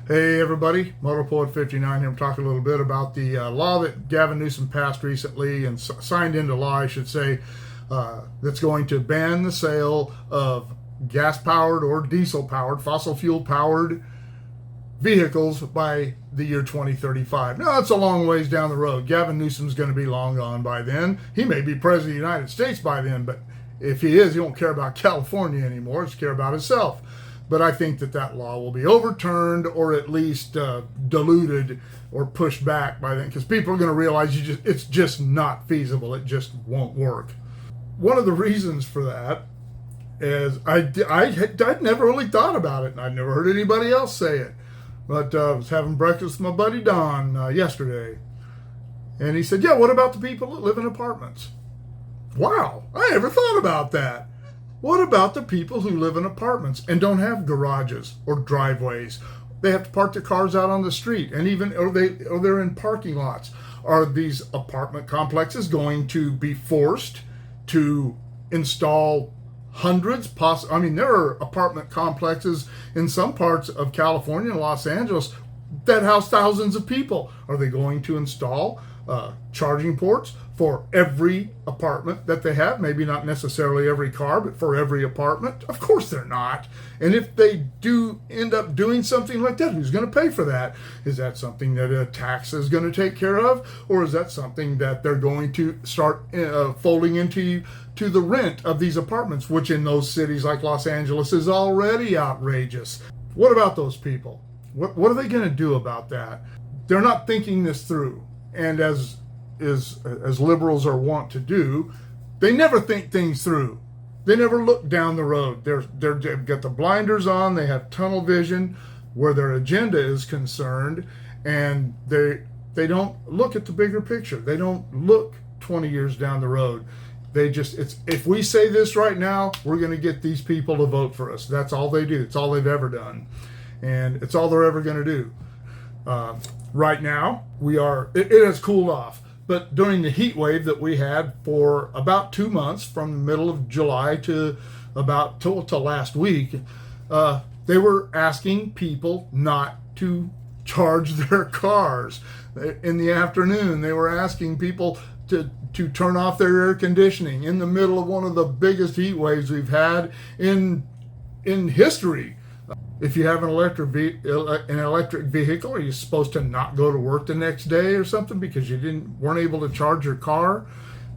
Hey everybody, Motorpoet 59 here. I'm talking a little bit about the law that Gavin Newsom passed recently and signed into law, I should say, that's going to ban the sale of gas-powered or diesel-powered, fossil fuel-powered vehicles by the year 2035. Now, that's a long ways down the road. Gavin Newsom's going to be long gone by then. He may be president of the United States by then, but if he is, he won't care about California anymore. He'll care about himself. But I think that law will be overturned or at least diluted or pushed back by then, because people are going to realize it's just not feasible. It just won't work. One of the reasons for that is I'd never really thought about it, and I'd never heard anybody else say it. But I was having breakfast with my buddy Don yesterday, and he said, "Yeah, what about the people that live in apartments?" Wow, I never thought about that. What about the people who live in apartments and don't have garages or driveways? They have to park their cars out on the street, and or they're in parking lots. Are these apartment complexes going to be forced to install hundreds? There are apartment complexes in some parts of California and Los Angeles that house thousands of people. Are they going to install charging ports for every apartment that they have? Maybe not necessarily every car, but for every apartment? Of course they're not. And if they do end up doing something like that, who's going to pay for that? Is that something that a tax is going to take care of? Or is that something that they're going to start folding into the rent of these apartments, which in those cities like Los Angeles is already outrageous? What about those people? What are they going to do about that? They're not thinking this through. And as liberals are wont to do, they never think things through. They never look down the road. They've got the blinders on. They have tunnel vision where their agenda is concerned, and they don't look at the bigger picture. They don't look 20 years down the road. If we say this right now, we're going to get these people to vote for us. That's all they do. It's all they've ever done, and it's all they're ever going to do. Right now, it has cooled off. But during the heat wave that we had for about 2 months, from the middle of July to about till last week, they were asking people not to charge their cars in the afternoon. They were asking people to turn off their air conditioning in the middle of one of the biggest heat waves we've had in history. If you have an electric vehicle, are you supposed to not go to work the next day or something because you weren't able to charge your car?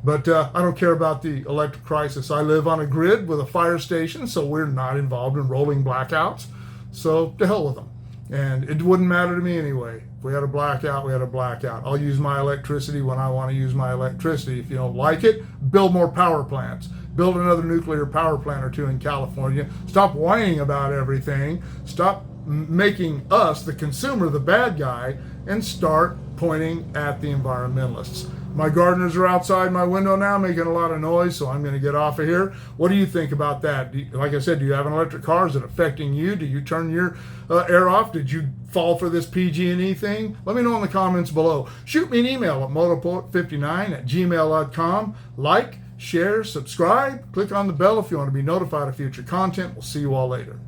But I don't care about the electric crisis. I live on a grid with a fire station, so we're not involved in rolling blackouts. So to hell with them. And it wouldn't matter to me anyway. If we had a blackout, we had a blackout. I'll use my electricity when I want to use my electricity. If you don't like it, build more power plants. Build another nuclear power plant or two in California. Stop whining about everything. Stop making us, the consumer, the bad guy, and start pointing at the environmentalists. My gardeners are outside my window now making a lot of noise, so I'm going to get off of here. What do you think about that? Like I said, do you have an electric car? Is it affecting you? Do you turn your air off? Did you fall for this PG&E thing? Let me know in the comments below. Shoot me an email at motorpoet59@gmail.com. Like, share, subscribe, click on the bell if you want to be notified of future content. We'll see you all later.